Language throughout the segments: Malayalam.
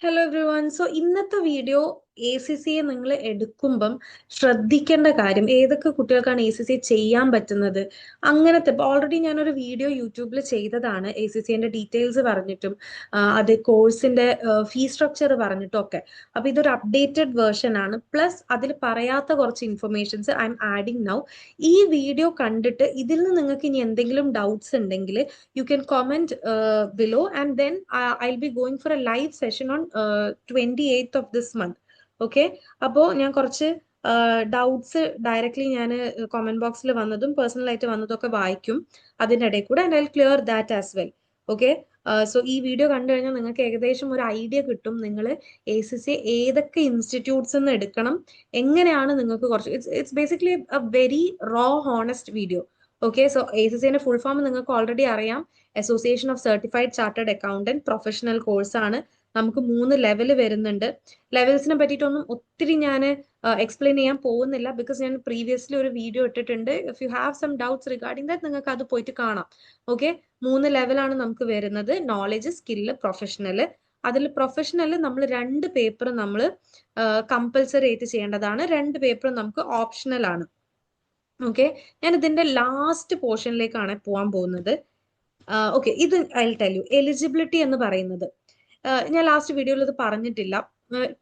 Hello every one. സോ ഇന്നത്തെ വീഡിയോ ACCA നിങ്ങൾ എടുക്കുമ്പം ശ്രദ്ധിക്കേണ്ട കാര്യം ഏതൊക്കെ കുട്ടികൾക്കാണ് ACCA ചെയ്യാൻ പറ്റുന്നത് അങ്ങനത്തെ. ഇപ്പൊ ഓൾറെഡി ഞാനൊരു വീഡിയോ യൂട്യൂബിൽ ചെയ്തതാണ് ACCന്റെ ഡീറ്റെയിൽസ് പറഞ്ഞിട്ടും അത് കോഴ്സിന്റെ ഫീ സ്ട്രക്ചർ പറഞ്ഞിട്ടും ഒക്കെ. അപ്പൊ ഇതൊരു അപ്ഡേറ്റഡ് വേർഷൻ ആണ്. പ്ലസ് അതിൽ പറയാത്ത കുറച്ച് informations I M adding now. ഈ വീഡിയോ കണ്ടിട്ട് ഇതിൽ നിന്ന് നിങ്ങൾക്ക് ഇനി എന്തെങ്കിലും ഡൗട്ട്സ് ഉണ്ടെങ്കിൽ you can comment below, and then I'll be going for a live session on 28th of this month. Okay, അപ്പോൾ ഞാൻ കുറച്ച് ഡൗട്ട്സ് ഡയറക്ട്ലി ഞാൻ കോമെന്റ് ബോക്സിൽ വന്നതും പേഴ്സണൽ ആയിട്ട് വന്നതും ഒക്കെ വായിക്കും അതിൻ്റെ ഇടയിൽ കൂടെ, and I clear that as well. Okay, so ഈ വീഡിയോ കണ്ടു കഴിഞ്ഞാൽ നിങ്ങൾക്ക് ഏകദേശം ഒരു ഐഡിയ കിട്ടും നിങ്ങൾ ACCA ഏതൊക്കെ ഇൻസ്റ്റിറ്റ്യൂട്ട്സ് നിന്ന് എടുക്കണം, എങ്ങനെയാണ് നിങ്ങൾക്ക് കുറച്ച് it's basically a very raw honest video. Okay, so ACCന്റെ ഫുൾ ഫോം നിങ്ങൾക്ക് ഓൾറെഡി അറിയാം. Association of certified chartered accountant professional course ആണ്. നമുക്ക് 3 ലെവൽ വരുന്നുണ്ട്. ലെവൽസിനെ പറ്റിയിട്ടൊന്നും ഒത്തിരി ഞാൻ എക്സ്പ്ലെയിൻ ചെയ്യാൻ പോകുന്നില്ല, ബിക്കോസ് ഞാൻ പ്രീവിയസ്ലി ഒരു വീഡിയോ ഇട്ടിട്ടുണ്ട്. If you have some doubts regarding that നിങ്ങൾക്ക് അത് പോയിട്ട് കാണാം. ഓക്കെ, 3 ലെവലാണ് നമുക്ക് വരുന്നത്: നോളജ്, സ്കില്ല്, പ്രൊഫഷണൽ. അതിൽ പ്രൊഫഷണൽ നമ്മൾ 2 പേപ്പർ നമ്മൾ കമ്പൽസറി ആയിട്ട് ചെയ്യേണ്ടതാണ്, 2 പേപ്പർ നമുക്ക് ഓപ്ഷണൽ ആണ്. ഓക്കെ, ഞാൻ ഇതിന്റെ ലാസ്റ്റ് പോർഷനിലേക്കാണ് പോകാൻ പോകുന്നത്. ഓക്കെ, ഇത് ഐ ടെൽ യു. എലിജിബിലിറ്റി എന്ന് പറയുന്നത് ഞാൻ ലാസ്റ്റ് വീഡിയോയിൽ ഇത് പറഞ്ഞിട്ടില്ല.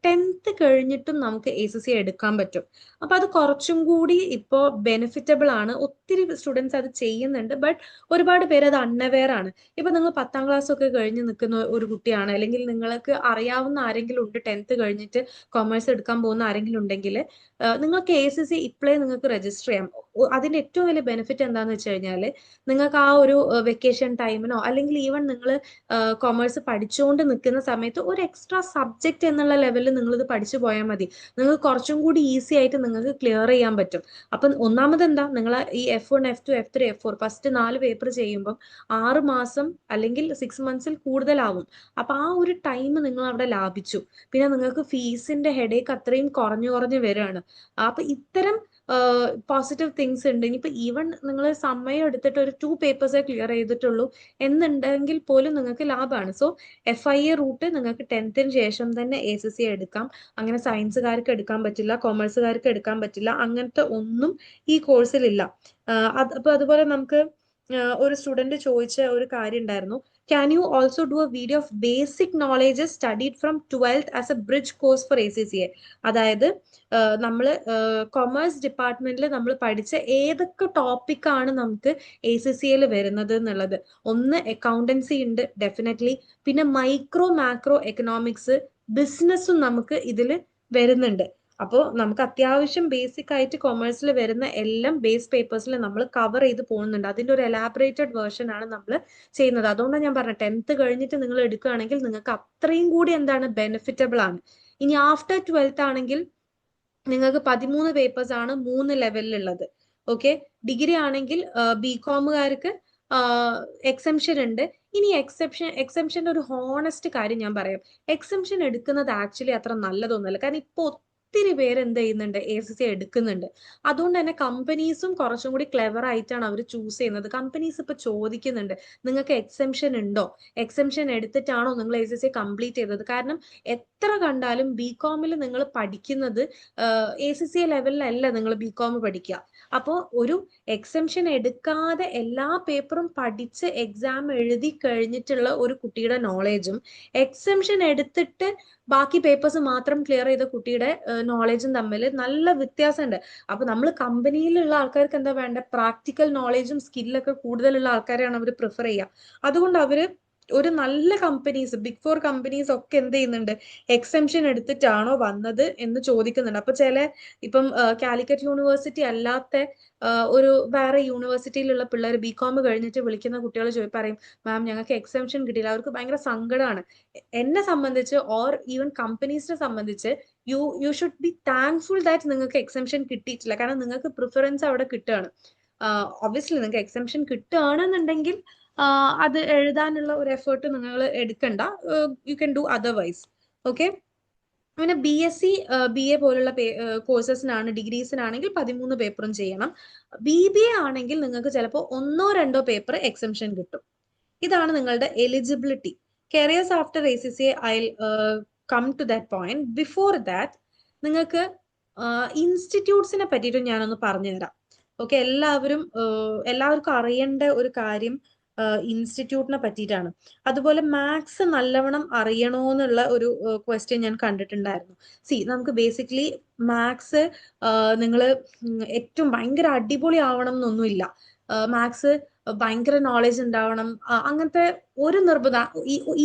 10th കഴിഞ്ഞിട്ടും നമുക്ക് ACCA എടുക്കാൻ പറ്റും. അപ്പൊ അത് കുറച്ചും കൂടി ഇപ്പോൾ ബെനിഫിറ്റബിൾ ആണ്. ഒത്തിരി സ്റ്റുഡൻസ് അത് ചെയ്യുന്നുണ്ട്, ബട്ട് ഒരുപാട് പേര് അത് അൺഅവെയർ ആണ്. ഇപ്പൊ നിങ്ങൾ 10ാം ക്ലാസ് ഒക്കെ കഴിഞ്ഞ് നിൽക്കുന്ന ഒരു കുട്ടിയാണ്, അല്ലെങ്കിൽ നിങ്ങൾക്ക് അറിയാവുന്ന ആരെങ്കിലും ഉണ്ട് 10th കഴിഞ്ഞിട്ട് കൊമേഴ്സ് എടുക്കാൻ പോകുന്ന ആരെങ്കിലും ഉണ്ടെങ്കിൽ നിങ്ങൾക്ക് ACCA ഇപ്പോഴേ നിങ്ങൾക്ക് രജിസ്റ്റർ ചെയ്യാം. അതിന്റെ ഏറ്റവും വലിയ ബെനിഫിറ്റ് എന്താണെന്ന് വെച്ച് കഴിഞ്ഞാൽ നിങ്ങൾക്ക് ആ ഒരു വെക്കേഷൻ ടൈമിനോ അല്ലെങ്കിൽ ഈവൻ നിങ്ങൾ കൊമേഴ്സ് പഠിച്ചുകൊണ്ട് നിൽക്കുന്ന സമയത്ത് ഒരു എക്സ്ട്രാ സബ്ജക്റ്റ് എന്നുള്ള ലെവലിൽ നിങ്ങൾ ഇത് പഠിച്ചു പോയാൽ മതി. നിങ്ങൾക്ക് കുറച്ചും കൂടി ഈസി ആയിട്ട് നിങ്ങൾക്ക് ക്ലിയർ ചെയ്യാൻ പറ്റും. അപ്പം ഒന്നാമത് എന്താ, നിങ്ങൾ ഈ F1, F2, F3, F4 first 4 paper ചെയ്യുമ്പോൾ 6 മാസം അല്ലെങ്കിൽ 6 മന്ത്സിൽ കൂടുതലാവും. അപ്പൊ ആ ഒരു ടൈം നിങ്ങൾ അവിടെ ലാഭിച്ചു. പിന്നെ നിങ്ങൾക്ക് ഫീസിന്റെ ഹെഡേക്ക് അത്രയും കുറഞ്ഞു കുറഞ്ഞു വരികയാണ്. അപ്പൊ ഇത്തരം പോസിറ്റീവ് തിങ്സ് ഉണ്ട്. ഇനിയിപ്പോ ഈവൻ നിങ്ങൾ സമയം എടുത്തിട്ട് ഒരു 2 പേപ്പേഴ്സേ ക്ലിയർ ചെയ്തിട്ടുള്ളൂ എന്നുണ്ടെങ്കിൽ പോലും നിങ്ങൾക്ക് ലാഭമാണ്. സോ FIA റൂട്ട് നിങ്ങൾക്ക് 10th ശേഷം തന്നെ ACCA എടുക്കാം. അങ്ങനെ സയൻസുകാർക്ക് എടുക്കാൻ പറ്റില്ല, കൊമേഴ്സുകാർക്ക് എടുക്കാൻ പറ്റില്ല, അങ്ങനത്തെ ഒന്നും ഈ കോഴ്സിലില്ല. അപ്പൊ അതുപോലെ നമുക്ക് ഒരു സ്റ്റുഡന്റ് ചോദിച്ച ഒരു കാര്യം ഉണ്ടായിരുന്നു: can you also do a video of basic knowledges studied from 12th as a bridge course for ACCA? അതായത് നമ്മൾ കൊമേഴ്സ് ഡിപ്പാർട്ട്മെന്റിൽ നമ്മൾ പഠിച്ച ഏതൊക്കെ ടോപ്പിക്കാണ് നമുക്ക് ACCA വരുന്നത് എന്നുള്ളത്. ഒന്ന് അക്കൗണ്ടൻസി ഉണ്ട് ഡെഫിനറ്റ്ലി, പിന്നെ മൈക്രോ മാക്രോ എക്കണോമിക്സ്, ബിസിനസ്സും നമുക്ക് ഇതിൽ വരുന്നുണ്ട്. അപ്പോൾ നമുക്ക് അത്യാവശ്യം ബേസിക് ആയിട്ട് കൊമേഴ്സിൽ വരുന്ന എല്ലാം ബേസ് പേപ്പേഴ്സിൽ നമ്മൾ കവർ ചെയ്ത് പോകുന്നുണ്ട്. അതിന്റെ ഒരു എലാബറേറ്റഡ് വേർഷൻ ആണ് നമ്മൾ ചെയ്യുന്നത്. അതുകൊണ്ടാണ് ഞാൻ പറഞ്ഞത് 10th കഴിഞ്ഞിട്ട് നിങ്ങൾ എടുക്കുകയാണെങ്കിൽ നിങ്ങൾക്ക് അത്രയും കൂടി എന്താണ് ബെനിഫിറ്റബിൾ ആണ്. ഇനി ആഫ്റ്റർ 12th ആണെങ്കിൽ നിങ്ങൾക്ക് 13 പേപ്പേഴ്സ് ആണ് 3 ലെവലിലുള്ളത്. ഓക്കെ, ഡിഗ്രി ആണെങ്കിൽ BComകാർക്ക് എക്സെംഷൻ ഉണ്ട്. ഇനി എക്സെംഷന്റെ ഒരു ഹോണസ്റ്റ് കാര്യം ഞാൻ പറയാം: എക്സെംഷൻ എടുക്കുന്നത് ആക്ച്വലി അത്ര നല്ലതൊന്നുമല്ല. കാരണം ഇപ്പൊ ഒത്തിരി പേര് എന്ത് ചെയ്യുന്നുണ്ട്, ACCA എടുക്കുന്നുണ്ട്. അതുകൊണ്ട് തന്നെ കമ്പനീസും കുറച്ചും കൂടി ക്ലെവർ ആയിട്ടാണ് അവർ ചൂസ് ചെയ്യുന്നത്. കമ്പനീസ് ഇപ്പൊ ചോദിക്കുന്നുണ്ട് നിങ്ങൾക്ക് എക്സെംഷൻ ഉണ്ടോ, എക്സെംഷൻ എടുത്തിട്ടാണോ നിങ്ങൾ ACCA കംപ്ലീറ്റ് ചെയ്തത്. കാരണം എത്ര കണ്ടാലും BComൽ നിങ്ങൾ പഠിക്കുന്നത് ACCA ലെവലിലല്ല നിങ്ങൾ BCom പഠിക്കുക. അപ്പോൾ ഒരു എക്സെംഷൻ എടുക്കാതെ എല്ലാ പേപ്പറും പഠിച്ച് എക്സാം എഴുതി കഴിഞ്ഞിട്ടുള്ള ഒരു കുട്ടിയുടെ നോളേജും എക്സെംഷൻ എടുത്തിട്ട് ബാക്കി പേപ്പേഴ്സ് മാത്രം ക്ലിയർ ചെയ്ത കുട്ടിയുടെ നോളേജും തമ്മിൽ നല്ല വ്യത്യാസമുണ്ട്. അപ്പൊ നമ്മൾ കമ്പനിയിലുള്ള ആൾക്കാർക്ക് എന്താ വേണ്ട, പ്രാക്ടിക്കൽ നോളേജും സ്കില്ലൊക്കെ കൂടുതലുള്ള ആൾക്കാരെയാണ് അവർ പ്രിഫർ ചെയ്യുക. അതുകൊണ്ട് അവര് ഒരു നല്ല കമ്പനീസ്, ബിഗ് 4 കമ്പനീസ് ഒക്കെ എന്ത് ചെയ്യുന്നുണ്ട്, എക്സെംഷൻ എടുത്തിട്ടാണോ വന്നത് എന്ന് ചോദിക്കുന്നുണ്ട്. അപ്പൊ ഇപ്പം കാലിക്കറ്റ് യൂണിവേഴ്സിറ്റി അല്ലാത്ത ഒരു വേറെ യൂണിവേഴ്സിറ്റിയിലുള്ള പിള്ളേർ BCom കഴിഞ്ഞിട്ട് വിളിക്കുന്ന കുട്ടികൾ പറയും, മാം ഞങ്ങൾക്ക് എക്സെംഷൻ കിട്ടിയില്ല. അവർക്ക് ഭയങ്കര സങ്കടമാണ്. എന്നെ സംബന്ധിച്ച് ഓർ ഈവൻ കമ്പനീസിനെ സംബന്ധിച്ച് you should be thankful that നിങ്ങൾക്ക് എക്സെംഷൻ കിട്ടിയിട്ടില്ല. കാരണം നിങ്ങൾക്ക് പ്രിഫറൻസ് അവിടെ കിട്ടുകയാണ്. ഒബ്വിയസ്ലി നിങ്ങൾക്ക് എക്സെംഷൻ കിട്ടുകയാണെന്നുണ്ടെങ്കിൽ അത് എഴുതാനുള്ള ഒരു എഫേർട്ട് നിങ്ങൾ എടുക്കണ്ട. You can do otherwise. Okay, പിന്നെ BSc BA പോലുള്ള കോഴ്സസിനാണ്, ഡിഗ്രീസിനാണെങ്കിൽ 13 പേപ്പറും ചെയ്യണം. BBA ആണെങ്കിൽ നിങ്ങൾക്ക് ചിലപ്പോൾ 1-2 പേപ്പർ എക്സെംഷൻ കിട്ടും. ഇതാണ് നിങ്ങളുടെ eligibility. Careers after ACCA come to that point. Before that നിങ്ങൾക്ക് ഇൻസ്റ്റിറ്റ്യൂട്ട്സിനെ പറ്റിയിട്ട് ഞാനൊന്ന് പറഞ്ഞു തരാം. ഓക്കെ, എല്ലാവർക്കും അറിയേണ്ട ഒരു കാര്യം ഇൻസ്റ്റിറ്റ്യൂട്ടിനെ പറ്റിയിട്ടാണ്. അതുപോലെ മാത്സ് നല്ലവണ്ണം അറിയണോന്നുള്ള ഒരു ക്വസ്റ്റ്യൻ ഞാൻ കണ്ടിട്ടുണ്ടായിരുന്നു. നമുക്ക് ബേസിക്കലി മാത്സ് നിങ്ങൾ ഏറ്റവും ഭയങ്കര അടിപൊളി ആവണം എന്നൊന്നുമില്ല. മാത്സ് ഭയങ്കര നോളജ് ഉണ്ടാവണം അങ്ങനത്തെ ഒരു നിർബന്ധം.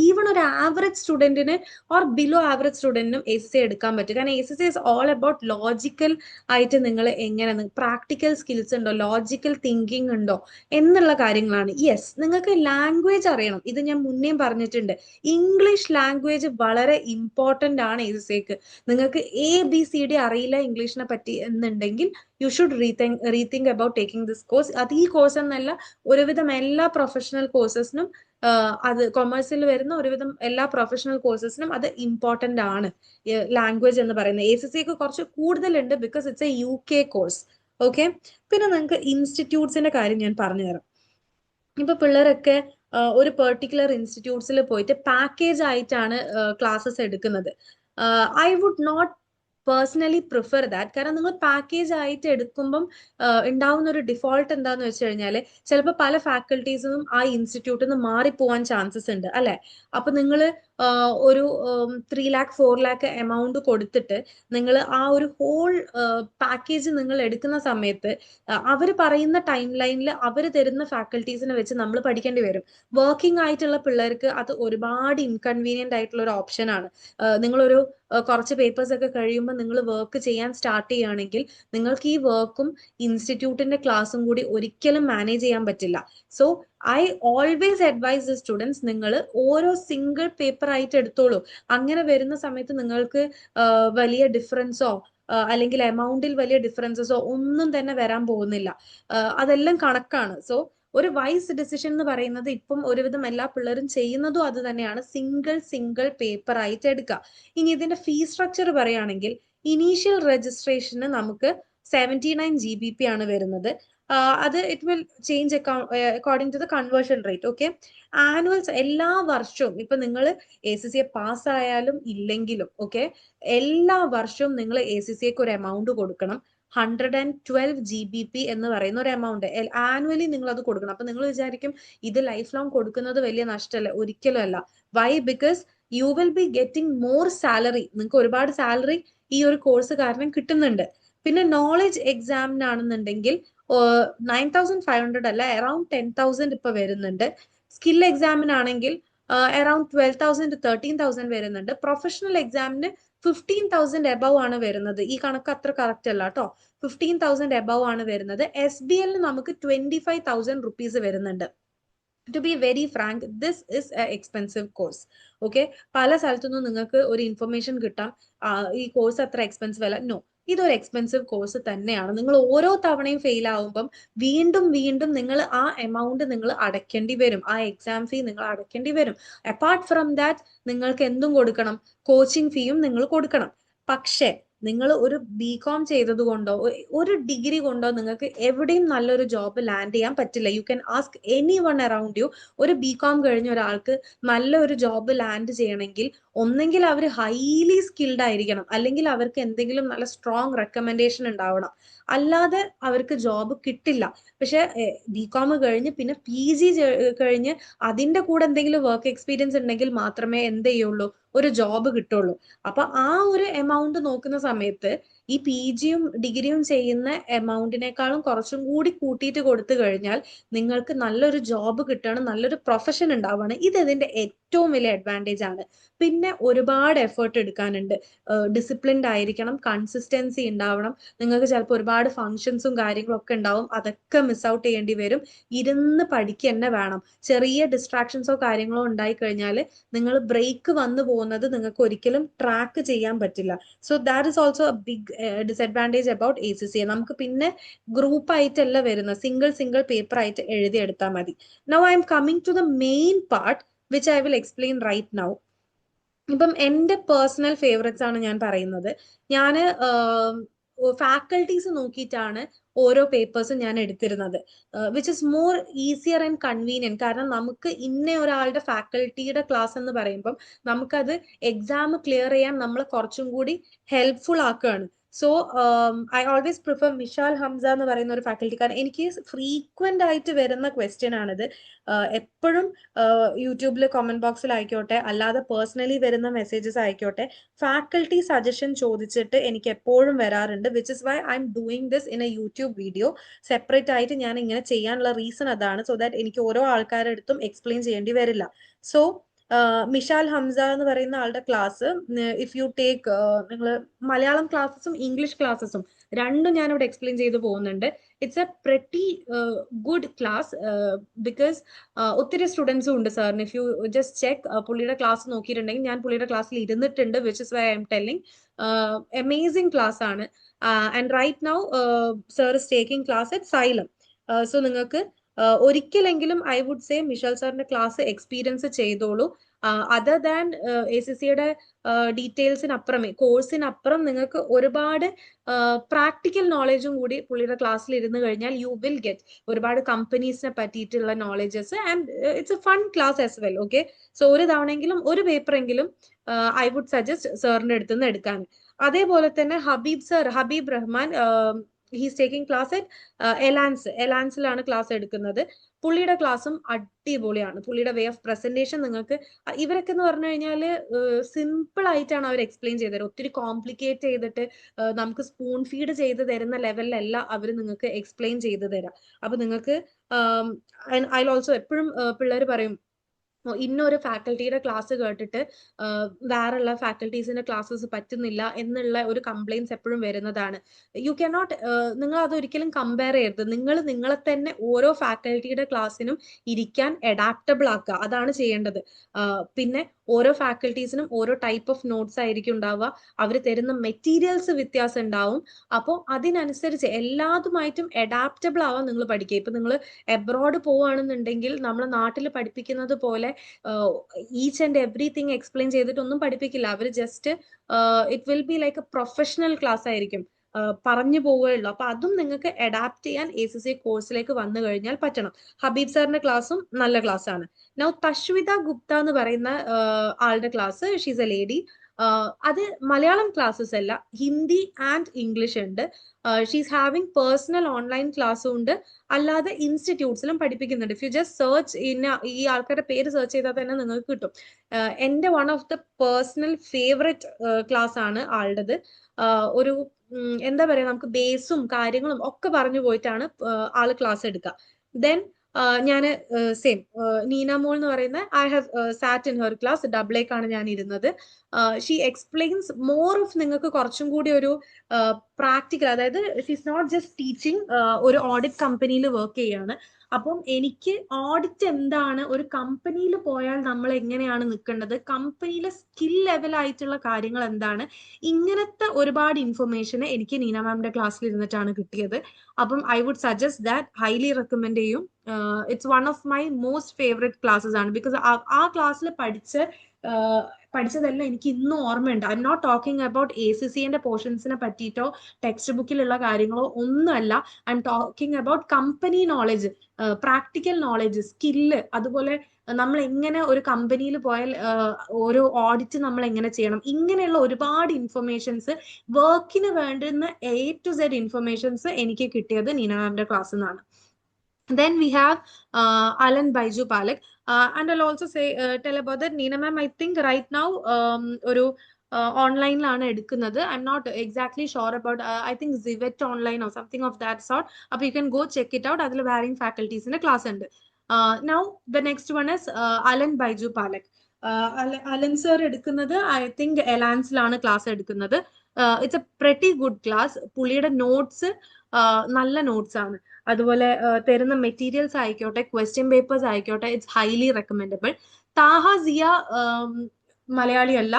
ഈവൺ ഒരു ആവറേജ് സ്റ്റുഡന്റിന് ഓർ ബിലോ ആവറേജ് സ്റ്റുഡന്റിനും ACCA എടുക്കാൻ പറ്റും. കാരണം ACCA is all about logical ആയിട്ട് നിങ്ങൾ എങ്ങനെ പ്രാക്ടിക്കൽ സ്കിൽസ് ഉണ്ടോ, ലോജിക്കൽ തിങ്കിങ് ഉണ്ടോ എന്നുള്ള കാര്യങ്ങളാണ്. യെസ്, നിങ്ങൾക്ക് ലാംഗ്വേജ് അറിയണം. ഇത് ഞാൻ മുന്നേയും പറഞ്ഞിട്ടുണ്ട്. ഇംഗ്ലീഷ് ലാംഗ്വേജ് വളരെ ഇമ്പോർട്ടന്റ് ആണ് ACCAക്ക്. നിങ്ങൾക്ക് ABCD അറിയില്ല ഇംഗ്ലീഷിനെ പറ്റി എന്നുണ്ടെങ്കിൽ you should rethink about taking this course. അത് ഈ കോഴ്സ് എന്നല്ല, ഒരുവിധം എല്ലാ പ്രൊഫഷണൽ കോഴ്സസിനും അത് കൊമേഴ്സിൽ വരുന്ന ഒരുവിധം എല്ലാ പ്രൊഫഷണൽ കോഴ്സസിനും അത് ഇമ്പോർട്ടന്റ് ആണ് ലാംഗ്വേജ് എന്ന് പറയുന്നത്. ACCAക്ക് കുറച്ച് കൂടുതലുണ്ട് because it's A UK course. Okay, പിന്നെ നിങ്ങൾക്ക് ഇൻസ്റ്റിറ്റ്യൂട്ട്സിന്റെ കാര്യം ഞാൻ പറഞ്ഞുതരാം. ഇപ്പൊ പിള്ളേരൊക്കെ ഒരു പെർട്ടിക്കുലർ ഇൻസ്റ്റിറ്റ്യൂട്ട്സിൽ പോയിട്ട് പാക്കേജ് ആയിട്ടാണ് ക്ലാസ്സസ് എടുക്കുന്നത്. I would not personally prefer that. കാരണം നിങ്ങൾ പാക്കേജ് ആയിട്ട് എടുക്കുമ്പം ഉണ്ടാവുന്ന ഒരു ഡിഫോൾട്ട് എന്താന്ന് വെച്ച് കഴിഞ്ഞാൽ ചിലപ്പോൾ പല ഫാക്കൽറ്റീസും ആ ഇൻസ്റ്റിറ്റ്യൂട്ടിൽ നിന്ന് മാറിപ്പോവാൻ ചാൻസസ് ഉണ്ട് അല്ലെ. അപ്പൊ നിങ്ങൾ ഒരു 3 lakh 4 lakh എമൗണ്ട് കൊടുത്തിട്ട് നിങ്ങൾ ആ ഒരു ഹോൾ പാക്കേജ് നിങ്ങൾ എടുക്കുന്ന സമയത്ത് അവർ പറയുന്ന ടൈം ലൈനിൽ അവർ തരുന്ന ഫാക്കൽറ്റീസിനെ വെച്ച് നമ്മൾ പഠിക്കേണ്ടി വരും. വർക്കിംഗ് ആയിട്ടുള്ള പിള്ളേർക്ക് അത് ഒരുപാട് ഇൻകൺവീനിയന്റ് ആയിട്ടുള്ള ഒരു ഓപ്ഷൻ ആണ്. നിങ്ങളൊരു കുറച്ച് പേപ്പേഴ്സ് ഒക്കെ കഴിയുമ്പോൾ നിങ്ങൾ വർക്ക് ചെയ്യാൻ സ്റ്റാർട്ട് ചെയ്യുകയാണെങ്കിൽ നിങ്ങൾക്ക് ഈ വർക്കും ഇൻസ്റ്റിറ്റ്യൂട്ടിന്റെ ക്ലാസ്സും കൂടി ഒരിക്കലും മാനേജ് ചെയ്യാൻ പറ്റില്ല. So I always advise the students, നിങ്ങൾ ഓരോ സിംഗിൾ പേപ്പർ ആയിട്ട് എടുത്തോളൂ. അങ്ങനെ വരുന്ന സമയത്ത് നിങ്ങൾക്ക് വലിയ ഡിഫറൻസോ അല്ലെങ്കിൽ എമൗണ്ടിൽ വലിയ ഡിഫറൻസസോ ഒന്നും തന്നെ വരാൻ പോകുന്നില്ല. അതെല്ലാം കണക്കാണ്. സോ ഒരു വൈസ് ഡിസിഷൻ എന്ന് പറയുന്നത് ഇപ്പം ഒരുവിധം എല്ലാ പിള്ളേരും ചെയ്യുന്നതും അത് തന്നെയാണ്, സിംഗിൾ പേപ്പർ ആയിട്ട് എടുക്കുക. ഇനി ഇതിന്റെ ഫീ സ്ട്രക്ചർ പറയുകയാണെങ്കിൽ ഇനീഷ്യൽ രജിസ്ട്രേഷന് നമുക്ക് 79 GBP ആണ് വരുന്നത്. അത് it will change according to the conversion rate. Okay, annuals എല്ലാ വർഷവും ഇപ്പൊ നിങ്ങൾ ACCA പാസ് ആയാലും ഇല്ലെങ്കിലും ഓക്കെ, എല്ലാ വർഷവും നിങ്ങൾ ACCAക്ക് ഒരു എമൗണ്ട് കൊടുക്കണം. 112 GBP എന്ന് പറയുന്ന ഒരു എമൗണ്ട് ആനുവലി നിങ്ങൾ അത് കൊടുക്കണം. അപ്പൊ നിങ്ങൾ വിചാരിക്കും ഇത് ലൈഫ് ലോങ് കൊടുക്കുന്നത് വലിയ നഷ്ടമല്ല. ഒരിക്കലും അല്ല. Why? Because you will be getting more salary. നിങ്ങൾക്ക് ഒരുപാട് സാലറി ഈ ഒരു കോഴ്സ് കാരണം കിട്ടുന്നുണ്ട്. പിന്നെ നോളജ് എക്സാമിനാണെന്നുണ്ടെങ്കിൽ 9,500 അല്ല, അറൌണ്ട് 10,000 ഇപ്പൊ വരുന്നുണ്ട്. സ്കിൽ എക്സാമിനാണെങ്കിൽ അറൌണ്ട് 12,000 to 13,000 വരുന്നുണ്ട്. പ്രൊഫഷണൽ എക്സാമിന് 15,000 എബവ് ആണ് വരുന്നത്. ഈ കണക്ക് അത്ര കറക്റ്റ് അല്ല കേട്ടോ. 15,000 എബവ് ആണ് വരുന്നത്. SBL നമുക്ക് 25,000 rupees വരുന്നുണ്ട്. To be very frank, this is a expensive course. Okay, പല സ്ഥലത്തുനിന്നും നിങ്ങൾക്ക് ഒരു ഇൻഫർമേഷൻ കിട്ടാം ഈ കോഴ്സ് അത്ര എക്സ്പെൻസീവ് അല്ല. നോ, ഇതൊരു എക്സ്പെൻസീവ് കോഴ്സ് തന്നെയാണ്. നിങ്ങൾ ഓരോ തവണയും ഫെയിൽ ആവുമ്പം വീണ്ടും വീണ്ടും നിങ്ങൾ ആ എമൗണ്ട് നിങ്ങൾ അടയ്ക്കേണ്ടി വരും. ആ എക്സാം ഫീ നിങ്ങൾ അടയ്ക്കേണ്ടി വരും. അപ്പാർട്ട് ഫ്രം ദാറ്റ് നിങ്ങൾക്ക് എന്തും കൊടുക്കണം, കോച്ചിങ് ഫീയും നിങ്ങൾ കൊടുക്കണം. പക്ഷേ നിങ്ങൾ ഒരു BCom ചെയ്തത് കൊണ്ടോ ഒരു ഡിഗ്രി കൊണ്ടോ നിങ്ങൾക്ക് എവിടെയും നല്ലൊരു ജോബ് ലാൻഡ് ചെയ്യാൻ പറ്റില്ല. You can ask any one around you. ഒരു BCom കഴിഞ്ഞ ഒരാൾക്ക് നല്ലൊരു ജോബ് ലാൻഡ് ചെയ്യണമെങ്കിൽ ഒന്നെങ്കിൽ അവർ ഹൈലി സ്കിൽഡ് ആയിരിക്കണം, അല്ലെങ്കിൽ അവർക്ക് എന്തെങ്കിലും നല്ല സ്ട്രോങ് റെക്കമെൻഡേഷൻ ഉണ്ടാവണം. അല്ലാതെ അവർക്ക് ജോബ് കിട്ടില്ല. പക്ഷെ BCom കഴിഞ്ഞ് പിന്നെ PG കഴിഞ്ഞ് അതിന്റെ കൂടെ എന്തെങ്കിലും വർക്ക് എക്സ്പീരിയൻസ് ഉണ്ടെങ്കിൽ മാത്രമേ എന്ത് ചെയ്യുള്ളൂ, ഒരു ജോബ് കിട്ടുള്ളൂ. അപ്പൊ ആ ഒരു എമൗണ്ട് നോക്കുന്ന സമയത്ത് ഈ PGയും ഡിഗ്രിയും ചെയ്യുന്ന എമൗണ്ടിനേക്കാളും കുറച്ചും കൂടി കൂട്ടിയിട്ട് കൊടുത്തു കഴിഞ്ഞാൽ നിങ്ങൾക്ക് നല്ലൊരു ജോബ് കിട്ടുകയാണ്, നല്ലൊരു പ്രൊഫഷൻ ഉണ്ടാവുകയാണ്. ഇത് ഇതിന്റെ ഏറ്റവും വലിയ അഡ്വാൻറ്റേജ് ആണ്. പിന്നെ ഒരുപാട് എഫേർട്ട് എടുക്കാനുണ്ട്. ഡിസിപ്ലിൻഡ് ആയിരിക്കണം, കൺസിസ്റ്റൻസി ഉണ്ടാവണം. നിങ്ങൾക്ക് ചിലപ്പോൾ ഒരുപാട് ഫങ്ഷൻസും കാര്യങ്ങളും ഒക്കെ ഉണ്ടാവും, അതൊക്കെ മിസ് ഔട്ട് ചെയ്യേണ്ടി വരും. ഇരുന്ന് പഠിക്കുക തന്നെ വേണം. ചെറിയ ഡിസ്ട്രാക്ഷൻസോ കാര്യങ്ങളോ ഉണ്ടായി കഴിഞ്ഞാൽ നിങ്ങൾ ബ്രേക്ക് വന്നു പോകുന്നത് നിങ്ങൾക്ക് ഒരിക്കലും ട്രാക്ക് ചെയ്യാൻ പറ്റില്ല. So that is also a big disadvantage about ACCA. നമുക്ക് പിന്നെ ഗ്രൂപ്പ് ആയിട്ടല്ല വരുന്നത്, സിംഗിൾ പേപ്പർ ആയിട്ട് എഴുതിയെടുത്താൽ മതി. Now I am coming to the main part which I will explain right now. ഇപ്പം എന്റെ പേഴ്സണൽ ഫേവറേറ്റ്സ് ആണ് ഞാൻ പറയുന്നത്. ഞാന് ഫാക്കൽറ്റീസ് നോക്കിയിട്ടാണ് ഓരോ പേപ്പേഴ്സും ഞാൻ എടുത്തിരുന്നത്, which is more easier and convenient. കാരണം നമുക്ക് ഇന്ന ഒരാളുടെ ഫാക്കൽറ്റിയുടെ ക്ലാസ് എന്ന് പറയുമ്പം നമുക്കത് എക്സാം ക്ലിയർ ചെയ്യാൻ നമ്മളെ കുറച്ചും കൂടി ഹെൽപ്ഫുൾ ആക്കുകയാണ്. So I always prefer Mishal Hamsa എന്ന് പറയുന്ന ഒരു ഫാക്കൽറ്റി. കാരണം എനിക്ക് ഫ്രീക്വന്റ് ആയിട്ട് വരുന്ന ക്വസ്റ്റ്യൻ ആണിത്. എപ്പോഴും യൂട്യൂബിൽ കമന്റ് ബോക്സിൽ ആയിക്കോട്ടെ, അല്ലാതെ പേഴ്സണലി വരുന്ന മെസ്സേജസ് ആയിക്കോട്ടെ, ഫാക്കൽറ്റി സജഷൻ ചോദിച്ചിട്ട് എനിക്ക് എപ്പോഴും വരാറുണ്ട്. Which is why I am doing this in a YouTube video. Separate ആയിട്ട് ഞാൻ ഇങ്ങനെ ചെയ്യാനുള്ള റീസൺ അതാണ്, സോ ദാറ്റ് എനിക്ക് ഓരോ ആൾക്കാരുടെ അടുത്തും എക്സ്പ്ലെയിൻ ചെയ്യേണ്ടി വരില്ല. സോ മിഷാൽ ഹംസ എന്ന് പറയുന്ന ആളുടെ ക്ലാസ്, ഇഫ് യു ടേക്ക്, നിങ്ങൾ മലയാളം ക്ലാസ്സസും ഇംഗ്ലീഷ് ക്ലാസ്സസും രണ്ടും ഞാൻ ഇവിടെ എക്സ്പ്ലെയിൻ ചെയ്തു പോകുന്നുണ്ട്. It's a pretty good class, because ഒത്തിരി സ്റ്റുഡൻസും ഉണ്ട് സാറിന്. ഇഫ് യു ജസ്റ്റ് ചെക്ക് പുള്ളിയുടെ ക്ലാസ് നോക്കിയിട്ടുണ്ടെങ്കിൽ, ഞാൻ പുള്ളിയുടെ ക്ലാസ്സിൽ ഇരുന്നിട്ടുണ്ട്, which is why I am telling. Amazing class ആണ്. And right now sir is taking class at Xylem. So നിങ്ങൾക്ക് ഒരിക്കലെങ്കിലും ഐ വുഡ് സേ മിഷൽ സാറിന്റെ ക്ലാസ് എക്സ്പീരിയൻസ് ചെയ്തോളൂ. അതർ ദാൻ ACCയുടെ ഡീറ്റെയിൽസിനപ്പുറമേ, കോഴ്സിനപ്പുറം നിങ്ങൾക്ക് ഒരുപാട് പ്രാക്ടിക്കൽ നോളജും കൂടി പുള്ളിയുടെ ക്ലാസ്സിൽ ഇരുന്ന് കഴിഞ്ഞാൽ യു വിൽ ഗെറ്റ് ഒരുപാട് കമ്പനീസിനെ പറ്റിയിട്ടുള്ള knowledges. And it's A fun class as well. Okay, so ഒരു തവണയെങ്കിലും ഒരു പേപ്പറെങ്കിലും ഐ വുഡ് സജസ്റ്റ് സാറിന്റെ അടുത്ത് നിന്ന് എടുക്കാൻ. അതേപോലെ തന്നെ Habeeb Rahman, he's taking class at എലാൻസിലാണ് ക്ലാസ് എടുക്കുന്നത്. പുള്ളിയുടെ ക്ലാസ്സും അടിപൊളിയാണ്. പുള്ളിയുടെ വേ ഓഫ് പ്രസന്റേഷൻ നിങ്ങൾക്ക്, ഇവരൊക്കെ എന്ന് പറഞ്ഞു കഴിഞ്ഞാൽ സിമ്പിൾ ആയിട്ടാണ് അവർ എക്സ്പ്ലെയിൻ ചെയ്ത് തരുന്നത്. ഒത്തിരി കോംപ്ലിക്കേറ്റ് ചെയ്തിട്ട് നമുക്ക് സ്പൂൺ ഫീഡ് ചെയ്ത് തരുന്ന ലെവലിലല്ല അവർ നിങ്ങൾക്ക് എക്സ്പ്ലെയിൻ ചെയ്ത് തരാം. അപ്പൊ നിങ്ങൾക്ക് അതിൽ ഓൾസോ എപ്പോഴും പിള്ളേർ പറയും, ഇന്നൊരു ഫാക്കൽറ്റിയുടെ ക്ലാസ് കേട്ടിട്ട് വേറെയുള്ള ഫാക്കൽറ്റീസിന്റെ ക്ലാസ്സസ് പറ്റുന്നില്ല എന്നുള്ള ഒരു കംപ്ലൈൻസ് എപ്പോഴും വരുന്നതാണ്. യു കനോട്ട്, നിങ്ങൾ അതൊരിക്കലും കമ്പയർ ചെയ്യരുത്. നിങ്ങളെ തന്നെ ഓരോ ഫാക്കൽറ്റിയുടെ ക്ലാസ്സിനും ഇരിക്കാൻ അഡാപ്റ്റബിൾ ആക്കുക, അതാണ് ചെയ്യേണ്ടത്. പിന്നെ ഓരോ ഫാക്കൽറ്റീസിനും ഓരോ ടൈപ്പ് ഓഫ് നോട്ട്സ് ആയിരിക്കും ഉണ്ടാവുക. അവർ തരുന്ന മെറ്റീരിയൽസ് വ്യത്യാസം ഉണ്ടാവും. അപ്പോൾ അതിനനുസരിച്ച് എല്ലാതുമായിട്ടും അഡാപ്റ്റബിൾ ആവാൻ നിങ്ങൾ പഠിക്കുക. ഇപ്പൊ നിങ്ങൾ എബ്രോഡ് പോവുകയാണെന്നുണ്ടെങ്കിൽ നമ്മുടെ നാട്ടിൽ പഠിപ്പിക്കുന്നത് പോലെ ഈച്ച് ആൻഡ് എവറിത്തിങ് എക്സ്പ്ലെയിൻ ചെയ്തിട്ടൊന്നും പഠിപ്പിക്കില്ല. അവർ just it will be like a professional class ആയിരിക്കും, പറഞ്ഞു പോവുകയുള്ളൂ. അപ്പൊ അതും നിങ്ങൾക്ക് അഡാപ്റ്റ് ചെയ്യാൻ ACC കോഴ്സിലേക്ക് വന്നു കഴിഞ്ഞാൽ പറ്റണം. ഹബീബ് സാറിന്റെ ക്ലാസ്സും നല്ല ക്ലാസ് ആണ്. നൗ തശ്വിത ഗുപ്ത എന്ന് പറയുന്ന ആളുടെ ക്ലാസ്, ഷീസ് എ ലേഡി. അത് മലയാളം ക്ലാസ്സസ് അല്ല, ഹിന്ദി ആൻഡ് ഇംഗ്ലീഷ് ഉണ്ട്. ഷീസ് ഹാവിംഗ് പേഴ്സണൽ ഓൺലൈൻ ക്ലാസ്സും ഉണ്ട്, അല്ലാതെ ഇൻസ്റ്റിറ്റ്യൂട്ട്സിലും പഠിപ്പിക്കുന്നുണ്ട്. ഇഫ് യു ജസ്റ്റ് സെർച്ച് ഈ ആൾക്കാരുടെ പേര് സെർച്ച് ചെയ്താൽ തന്നെ നിങ്ങൾക്ക് കിട്ടും. എന്റെ one of the personal favourite class ആണ് ആളുടേത്. ഒരു എന്താ പറയാ, നമുക്ക് ബേസും കാര്യങ്ങളും ഒക്കെ പറഞ്ഞു പോയിട്ടാണ് ആള് ക്ലാസ് എടുക്കുക. ദെൻ ഞാൻ സെയിം നീന മോൾ എന്ന് പറയുന്ന, I have sat in her class, ഡബിളേക്കാണ് ഞാൻ ഇരുന്നത്. ഷീ എക്സ്പ്ലെയിൻസ് മോർ ഓഫ്, നിങ്ങൾക്ക് കുറച്ചും കൂടി ഒരു പ്രാക്ടിക്കൽ, അതായത് ഷീസ് നോട്ട് ജസ്റ്റ് ടീച്ചിങ്. ഒരു ഓഡിറ്റ് കമ്പനിയിൽ വർക്ക് ചെയ്യാണ്. അപ്പം എനിക്ക് ഓഡിറ്റ് എന്താണ്, ഒരു കമ്പനിയിൽ പോയാൽ നമ്മൾ എങ്ങനെയാണ് നിൽക്കേണ്ടത്, കമ്പനിയിലെ സ്കിൽ ലെവൽ ആയിട്ടുള്ള കാര്യങ്ങൾ എന്താണ്, ഇങ്ങനത്തെ ഒരുപാട് ഇൻഫർമേഷൻ എനിക്ക് നീന മാമിന്റെ ക്ലാസ്സിൽ ഇരുന്നിട്ടാണ് കിട്ടിയത്. അപ്പം I would suggest that, highly recommend ചെയ്യും. It's one of my most favourite classes ആണ്. ബിക്കോസ് ആ ക്ലാസ്സിൽ പഠിച്ചതെല്ലാം എനിക്ക് ഇന്നും ഓർമ്മയുണ്ട്. I am not talking about ACCന്റെ പോർഷൻസിനെ പറ്റിയിട്ടോ ടെക്സ്റ്റ് ബുക്കിലുള്ള കാര്യങ്ങളോ ഒന്നുമല്ല. I am talking about company knowledge, practical knowledge, skill. അതുപോലെ നമ്മൾ എങ്ങനെ ഒരു കമ്പനിയിൽ പോയാൽ ഓരോ ഓഡിറ്റ് നമ്മൾ എങ്ങനെ ചെയ്യണം, ഇങ്ങനെയുള്ള ഒരുപാട് ഇൻഫർമേഷൻസ്, വർക്കിന് വേണ്ടുന്ന A to Z ഇൻഫർമേഷൻസ് എനിക്ക് കിട്ടിയത് നീന മാമിന്റെ ക്ലാസ്സിൽ നിന്നാണ്. Then we have Alan Baiju Palak, and I'll also say tell about that. Neena ma'am, I think right now ഒരു ഓൺലൈനിലാണ് എടുക്കുന്നത്. I am not exactly sure about, I think civet online or something of that sort. അപ്പൊ you can go check it out. അതിൽ വാരിങ് ഫാക്കൽറ്റീസിന്റെ ക്ലാസ് ഉണ്ട്. Now the next one is Alan Baiju Palak. Alan sir എടുക്കുന്നത് ഐ തിങ്ക് എലാൻസിലാണ് ക്ലാസ് എടുക്കുന്നത്. It's a pretty good class. പുള്ളിയുടെ നോട്ട്സ് നല്ല നോട്ട്സ് ആണ്. അതുപോലെ തരുന്ന മെറ്റീരിയൽസ് ആയിക്കോട്ടെ, ക്വസ്റ്റ്യൻ പേപ്പേഴ്സ് ആയിക്കോട്ടെ, it's highly recommendable. Thaha Ziya Malayali അല്ല.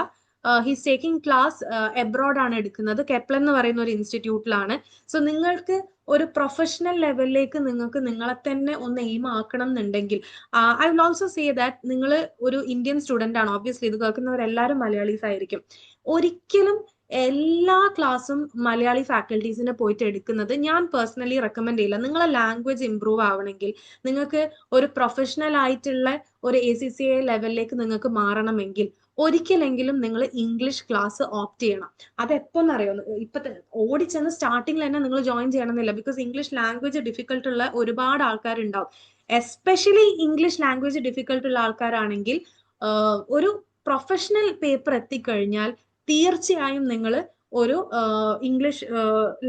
ഹീസ് ടേക്കിംഗ് ക്ലാസ് എബ്രോഡ് ആണ് എടുക്കുന്നത്, കെപ്ലൻ എന്ന് പറയുന്ന ഒരു ഇൻസ്റ്റിറ്റ്യൂട്ടിലാണ്. സോ നിങ്ങൾക്ക് ഒരു പ്രൊഫഷണൽ ലെവലിലേക്ക് നിങ്ങൾക്ക് നിങ്ങളെ തന്നെ ഒന്ന് എയിം ആക്കണം എന്നുണ്ടെങ്കിൽ, I will also say that, നിങ്ങൾ ഒരു ഇന്ത്യൻ സ്റ്റുഡന്റ് ആണ്, ഓബ്വിയസ്ലി ഇത് കേൾക്കുന്നവരെല്ലാവരും മലയാളീസ് ആയിരിക്കും. ഒരിക്കലും എല്ലാ ക്ലാസ്സും മലയാളി ഫാക്കൽറ്റീസിനെ പോയിട്ട് എടുക്കുന്നത് ഞാൻ പേഴ്സണലി റെക്കമെൻഡ് ചെയ്യില്ല. നിങ്ങളെ ലാംഗ്വേജ് ഇംപ്രൂവ് ആവണമെങ്കിൽ, നിങ്ങൾക്ക് ഒരു പ്രൊഫഷണൽ ആയിട്ടുള്ള ഒരു ACCA ലെവലിലേക്ക് നിങ്ങൾക്ക് മാറണമെങ്കിൽ ഒരിക്കലെങ്കിലും നിങ്ങൾ ഇംഗ്ലീഷ് ക്ലാസ് ഓപ്റ്റ് ചെയ്യണം. അതെപ്പോന്നറിയോ, ഇപ്പൊ ഓടിച്ചെന്ന് സ്റ്റാർട്ടിങ്ങിൽ തന്നെ നിങ്ങൾ ജോയിൻ ചെയ്യണമെന്നില്ല. ബിക്കോസ് ഇംഗ്ലീഷ് ലാംഗ്വേജ് ഡിഫിക്കൽട്ട് ഉള്ള ഒരുപാട് ആൾക്കാരുണ്ടാവും. എസ്പെഷ്യലി ഇംഗ്ലീഷ് ലാംഗ്വേജ് ഡിഫിക്കൽട്ട് ഉള്ള ആൾക്കാരാണെങ്കിൽ ഒരു പ്രൊഫഷണൽ പേപ്പർ എത്തിക്കഴിഞ്ഞാൽ തീർച്ചയായും നിങ്ങൾ ഒരു ഇംഗ്ലീഷ്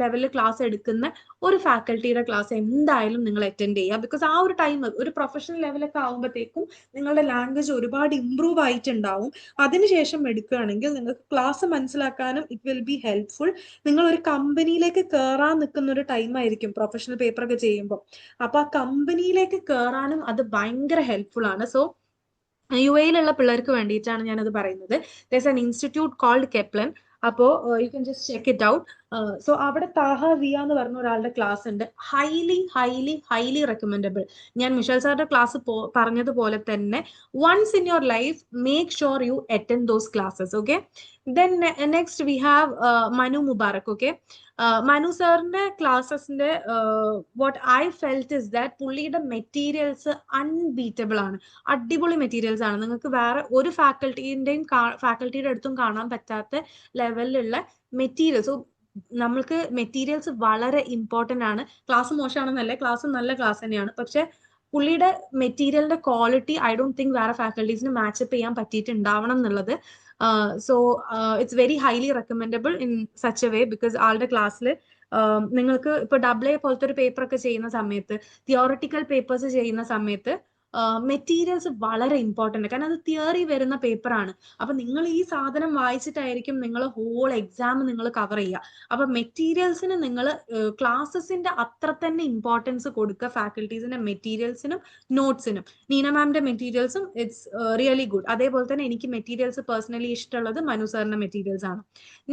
ലെവലിൽ ക്ലാസ് എടുക്കുന്ന ഒരു ഫാക്കൽറ്റിയുടെ ക്ലാസ് എന്തായാലും നിങ്ങൾ അറ്റൻഡ് ചെയ്യുക. ബിക്കോസ് ആ ഒരു ടൈം ഒരു പ്രൊഫഷണൽ ലെവലൊക്കെ ആകുമ്പോഴത്തേക്കും നിങ്ങളുടെ ലാംഗ്വേജ് ഒരുപാട് ഇംപ്രൂവ് ആയിട്ടുണ്ടാവും. അതിനുശേഷം എടുക്കുകയാണെങ്കിൽ നിങ്ങൾക്ക് ക്ലാസ് മനസ്സിലാക്കാനും ഇറ്റ് വിൽ ബി ഹെൽപ്ഫുൾ. നിങ്ങൾ ഒരു കമ്പനിയിലേക്ക് കയറാൻ നിൽക്കുന്ന ഒരു ടൈം ആയിരിക്കും പ്രൊഫഷണൽ പേപ്പർ ഒക്കെ ചെയ്യുമ്പോൾ. അപ്പൊ ആ കമ്പനിയിലേക്ക് കയറാനും അത് ഭയങ്കര ഹെൽപ്ഫുൾ ആണ്. സോ UAE-ലുള്ള പിള്ളേർക്ക് വേണ്ടിയിട്ടാണ് ഞാനത് പറയുന്നത്. There's an institute called Kaplan. അപ്പോൾ U can just check it out. So അവിടെ താഹ വിയ എന്ന് പറഞ്ഞ ഒരാളുടെ ക്ലാസ് ഉണ്ട്. Highly highly highly recommendable. ഞാൻ മിഷൽ സാറിന്റെ ക്ലാസ് പറഞ്ഞതുപോലെ തന്നെ once in your life make sure you attend those classes. Okay, then next we have Manu Mubarak. Okay, Manu സാറിന്റെ ക്ലാസ്സസിന്റെ what I felt is that പുള്ളിയുടെ മെറ്റീരിയൽസ് അൺബീറ്റബിൾ ആണ്. അടിപൊളി മെറ്റീരിയൽസ് ആണ്. നിങ്ങൾക്ക് വേറെ ഒരു ഫാക്കൽറ്റിയുടെ അടുത്തും കാണാൻ പറ്റാത്ത ലെവലിലുള്ള മെറ്റീരിയൽസ്. നമ്മൾക്ക് മെറ്റീരിയൽസ് വളരെ ഇമ്പോർട്ടന്റ് ആണ്. ക്ലാസ് മോശമാണെന്നല്ല, ക്ലാസ് നല്ല ക്ലാസ് തന്നെയാണ്. പക്ഷെ പുള്ളിയുടെ മെറ്റീരിയലിന്റെ ക്വാളിറ്റി ഐ ഡോണ്ട് തിങ്ക് വേറെ ഫാക്കൽറ്റീസിന് മാച്ചപ്പ് ചെയ്യാൻ പറ്റിയിട്ടുണ്ടാവണം എന്നുള്ളത്. So it's very highly recommendable in such a way. Because ആളുടെ ക്ലാസ്സിൽ നിങ്ങൾക്ക് ഇപ്പൊ AA പോലത്തെ ഒരു പേപ്പർ ഒക്കെ ചെയ്യുന്ന സമയത്ത്, തിയോറിറ്റിക്കൽ പേപ്പേഴ്സ് ചെയ്യുന്ന സമയത്ത് മെറ്റീരിയൽസ് വളരെ ഇമ്പോർട്ടന്റ്. കാരണം അത് തിയറി വരുന്ന പേപ്പറാണ്. അപ്പൊ നിങ്ങൾ ഈ സാധനം വായിച്ചിട്ടായിരിക്കും നിങ്ങൾ ഹോൾ എക്സാം നിങ്ങൾ കവർ ചെയ്യുക. അപ്പൊ മെറ്റീരിയൽസിന് നിങ്ങൾ ക്ലാസ്സസിന്റെ അത്ര തന്നെ ഇമ്പോർട്ടൻസ് കൊടുക്കുക, ഫാക്കൽറ്റീസിന്റെ മെറ്റീരിയൽസിനും നോട്ട്സിനും. നീന മാമിന്റെ മെറ്റീരിയൽസും ഇറ്റ്സ് റിയലി ഗുഡ്. അതേപോലെ തന്നെ എനിക്ക് മെറ്റീരിയൽസ് പേഴ്സണലി ഇഷ്ടമുള്ളത് മനു സാറിന്റെ മെറ്റീരിയൽസ് ആണ്.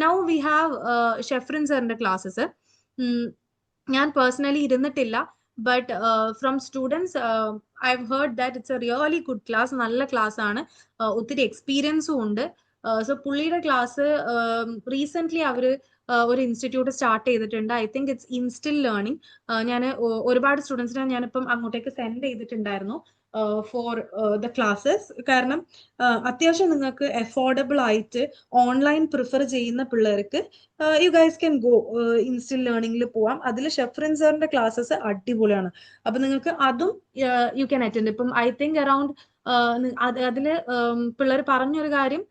നൗ വി ഹാവ് ഷെഫ്രിൻ സാറിന്റെ ക്ലാസ്സസ്. ഞാൻ പേഴ്സണലി ഇരുന്നിട്ടില്ല, but from students I've heard that it's a really good class. നല്ല ക്ലാസ് ആണ്, ഒത്തിരി എക്സ്പീരിയൻസും ഉണ്ട്. സോ പുള്ളിയുടെ ക്ലാസ് റീസെന്റ് അവര് ഒരു ഇൻസ്റ്റിറ്റ്യൂട്ട് സ്റ്റാർട്ട് ചെയ്തിട്ടുണ്ട്. I think it's ഇൻസ്റ്റിൽ learning. ഞാൻ ഒരുപാട് സ്റ്റുഡൻസിനെ ഞാനിപ്പം അങ്ങോട്ടേക്ക് സെൻഡ് ചെയ്തിട്ടുണ്ടായിരുന്നു ഫോർ ദ ക്ലാസ്സസ്. കാരണം അത്യാവശ്യം നിങ്ങൾക്ക് അഫോർഡബിൾ ആയിട്ട് ഓൺലൈൻ പ്രിഫർ ചെയ്യുന്ന പിള്ളേർക്ക് യു ഗൈസ് ക്യാൻ ഗോ ഇൻസ്റ്റിൽ ലേണിംഗിൽ പോവാം. അതിൽ ഷെഫ്രിൻ സാറിന്റെ ക്ലാസ്സസ് അടിപൊളിയാണ്. അപ്പൊ നിങ്ങൾക്ക് അതും യു ക്യാൻ അറ്റൻഡ്. ഇപ്പം ഐ തിങ്ക് അറൌണ്ട് അതില് പിള്ളേർ പറഞ്ഞൊരു കാര്യം,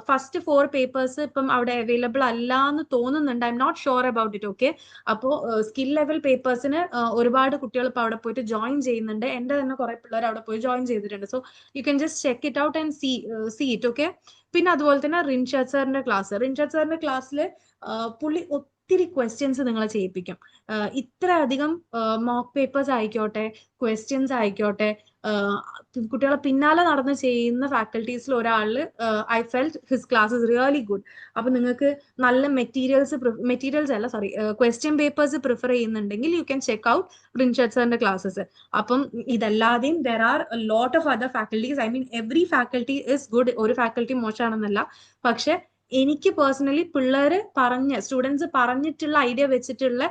ഫസ്റ്റ് 4 പേപ്പേഴ്സ് ഇപ്പം അവിടെ അവൈലബിൾ അല്ല എന്ന് തോന്നുന്നുണ്ട്. I am not sure about it. Okay, അപ്പോൾ സ്കിൽ ലെവൽ പേപ്പേഴ്സിന് ഒരുപാട് കുട്ടികൾ ഇപ്പൊ അവിടെ പോയിട്ട് ജോയിൻ ചെയ്യുന്നുണ്ട്. എന്റെ തന്നെ കുറെ പിള്ളേർ അവിടെ പോയി ജോയിൻ ചെയ്തിട്ടുണ്ട്. So you can just check it out and see it. Okay, പിന്നെ അതുപോലെ തന്നെ റിൻഷാദ് സാറിന്റെ ക്ലാസ്സിൽ പുള്ളി ഒത്തിരി ക്വസ്റ്റ്യൻസ് നിങ്ങളെ ചെയ്യിപ്പിക്കും. ഇത്ര അധികം മോക്ക് പേപ്പേഴ്സ് ആയിക്കോട്ടെ, ക്വസ്റ്റ്യൻസ് ആയിക്കോട്ടെ, കുട്ടികളെ പിന്നാലെ നടന്ന് ചെയ്യുന്ന ഫാക്കൽറ്റീസിൽ ഒരാളില് I felt his class is really good. അപ്പൊ നിങ്ങൾക്ക് നല്ല മെറ്റീരിയൽസ് അല്ല സോറി ക്വസ്റ്റ്യൻ പേപ്പേഴ്സ് പ്രിഫർ ചെയ്യുന്നുണ്ടെങ്കിൽ you can check out Rinshad സാറിന്റെ ക്ലാസ്സസ്. അപ്പം ഇതല്ലാതെയും there are lot of other faculties. I mean every faculty is good. ഒരു ഫാക്കൽറ്റി മോശമാണെന്നല്ല. പക്ഷെ എനിക്ക് പേഴ്സണലി സ്റ്റുഡൻസ് പറഞ്ഞിട്ടുള്ള ഐഡിയ വെച്ചിട്ടുള്ള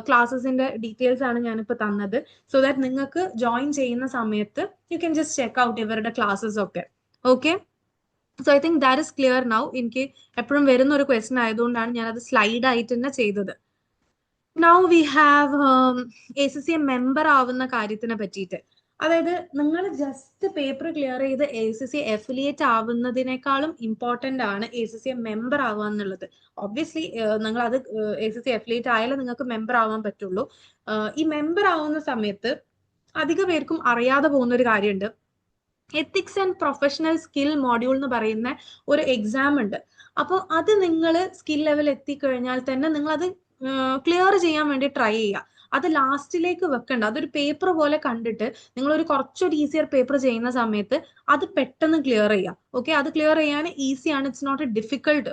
ക്ലാസ്സസിന്റെ ഡീറ്റെയിൽസ് ആണ് ഞാനിപ്പോ തന്നത്. സോ ദാറ്റ് നിങ്ങൾക്ക് ജോയിൻ ചെയ്യുന്ന സമയത്ത് U can just check out ഇവരുടെ ക്ലാസ്സസ് ഒക്കെ. Okay, so I think that is clear now. എനിക്ക് എപ്പോഴും വരുന്ന ഒരു ക്വസ്റ്റ്യൻ ആയതുകൊണ്ടാണ് ഞാനത് സ്ലൈഡ് ആയിട്ട് തന്നെ ചെയ്തത്. Now we have ACCA member ആവുന്ന കാര്യത്തിനെ പറ്റിയിട്ട്. അതായത് നിങ്ങൾ ജസ്റ്റ് പേപ്പർ ക്ലിയർ ചെയ്ത് ACCA അഫിലിയേറ്റ് ആവുന്നതിനേക്കാളും ഇമ്പോർട്ടന്റ് ആണ് ACCA മെമ്പർ ആവുക എന്നുള്ളത്. ഒബ്വിയസ്ലി നിങ്ങൾ അത് ACCA അഫിലിയേറ്റ് ആയാലും നിങ്ങൾക്ക് മെമ്പർ ആവാൻ പറ്റുള്ളൂ. ഈ മെമ്പർ ആവുന്ന സമയത്ത് അധിക പേർക്കും അറിയാതെ പോകുന്ന ഒരു കാര്യമുണ്ട്. Ethics and professional skill module എന്ന് പറയുന്ന ഒരു എക്സാം ഉണ്ട്. അപ്പോൾ അത് നിങ്ങൾ സ്കിൽ ലെവൽ എത്തിക്കഴിഞ്ഞാൽ തന്നെ നിങ്ങൾ അത് ക്ലിയർ ചെയ്യാൻ വേണ്ടി ട്രൈ ചെയ്യുക. അത് ലാസ്റ്റിലേക്ക് വെക്കണ്ട. അതൊരു പേപ്പർ പോലെ കണ്ടിട്ട് നിങ്ങൾ കുറച്ചൊരു ഈസിയർ പേപ്പർ ചെയ്യുന്ന സമയത്ത് അത് പെട്ടെന്ന് ക്ലിയർ ചെയ്യുക. ഓക്കെ, അത് ക്ലിയർ ചെയ്യാൻ ഈസിയാണ്. It's not a difficult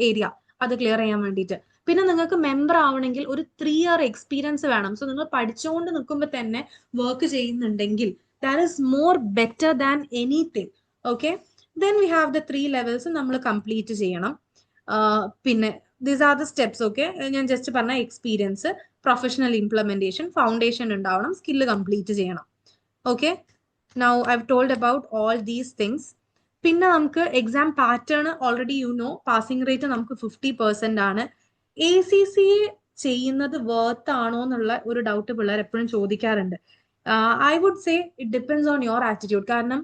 area അത് ക്ലിയർ ചെയ്യാൻ വേണ്ടിയിട്ട്. പിന്നെ നിങ്ങൾക്ക് മെമ്പർ ആവണമെങ്കിൽ ഒരു 3 year എക്സ്പീരിയൻസ് വേണം. സോ നിങ്ങൾ പഠിച്ചുകൊണ്ട് നിൽക്കുമ്പോൾ തന്നെ വർക്ക് ചെയ്യുന്നുണ്ടെങ്കിൽ that is more better than anything. Okay, then we have the 3 levels നമ്മൾ കംപ്ലീറ്റ് ചെയ്യണം. പിന്നെ these are the steps. Okay, ഞാൻ ജസ്റ്റ് പറഞ്ഞ എക്സ്പീരിയൻസ്, പ്രൊഫഷണൽ ഇംപ്ലിമെന്റേഷൻ, ഫൗണ്ടേഷൻ ഉണ്ടാവണം, സ്കില്ല് കംപ്ലീറ്റ് ചെയ്യണം. Okay, now I have told about all these things. പിന്നെ നമുക്ക് exam pattern already passing rate നമുക്ക് 50% ആണ്. ACCA ചെയ്യുന്നത് വർത്ത് ആണോ എന്നുള്ള ഒരു ഡൗട്ട് പിള്ളേർ എപ്പോഴും ചോദിക്കാറുണ്ട്. I would say it depends on your attitude. കാരണം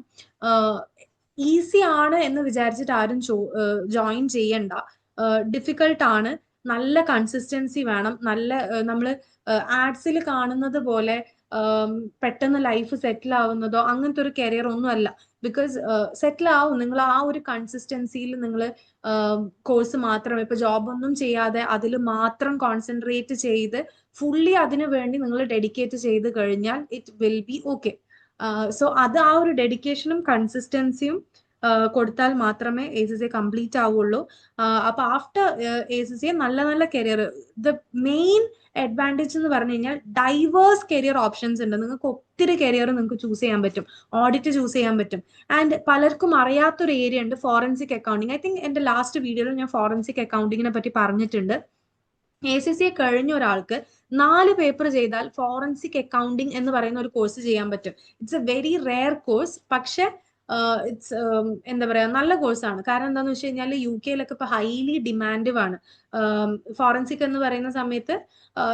ഈസി ആണ് എന്ന് വിചാരിച്ചിട്ട് ആരും ജോയിൻ ചെയ്യണ്ട. ഡിഫിക്കൾട്ട് ആണ്, നല്ല കൺസിസ്റ്റൻസി വേണം, നല്ല നമ്മൾ ആഡ്സിൽ കാണുന്നത് പോലെ പെട്ടെന്ന് ലൈഫ് സെറ്റിൽ ആവുന്നതോ അങ്ങനത്തെ ഒരു കരിയർ ഒന്നും അല്ല. ബിക്കോസ് സെറ്റിൽ ആവും നിങ്ങൾ ആ ഒരു കൺസിസ്റ്റൻസിയിൽ. നിങ്ങൾ കോഴ്സ് മാത്രം ഇപ്പൊ ജോബ് ഒന്നും ചെയ്യാതെ അതിൽ മാത്രം കോൺസെൻട്രേറ്റ് ചെയ്ത് ഫുള്ളി അതിനു വേണ്ടി നിങ്ങൾ ഡെഡിക്കേറ്റ് ചെയ്ത് കഴിഞ്ഞാൽ it will B okay. So അത് ആ ഒരു ഡെഡിക്കേഷനും കൺസിസ്റ്റൻസിയും കൊടുത്താൽ മാത്രമേ ACCA കംപ്ലീറ്റ് ആവുള്ളൂ. അപ്പൊ ആഫ്റ്റർ ACCA നല്ല നല്ല കരിയർ, ദ മെയിൻ അഡ്വാൻറ്റേജ് എന്ന് പറഞ്ഞു കഴിഞ്ഞാൽ ഡൈവേഴ്സ് കരിയർ ഓപ്ഷൻസ് ഉണ്ട്. നിങ്ങൾക്ക് ഒത്തിരി കരിയർ നിങ്ങൾക്ക് ചൂസ് ചെയ്യാൻ പറ്റും, ഓഡിറ്റ് ചൂസ് ചെയ്യാൻ പറ്റും. ആൻഡ് പലർക്കും അറിയാത്തൊരു ഏരിയ ഉണ്ട്, ഫോറൻസിക് അക്കൗണ്ടിങ്. ഐ തിങ്ക് എന്റെ ലാസ്റ്റ് വീഡിയോയിൽ ഞാൻ ഫോറൻസിക് അക്കൗണ്ടിങ്ങിനെ പറ്റി പറഞ്ഞിട്ടുണ്ട്. ACCA കഴിഞ്ഞ ഒരാൾക്ക് 4 പേപ്പർ ചെയ്താൽ ഫോറൻസിക് അക്കൗണ്ടിങ് എന്ന് പറയുന്ന ഒരു കോഴ്സ് ചെയ്യാൻ പറ്റും. It's A very rare course, പക്ഷെ ഇറ്റ്സ് എന്താ പറയാ, നല്ല കോഴ്സാണ്. കാരണം എന്താണെന്ന് വെച്ച് കഴിഞ്ഞാൽ UK ഇപ്പൊ ഹൈലി ഡിമാൻഡീവ് ആണ്. ഫോറൻസിക് എന്ന് പറയുന്ന സമയത്ത്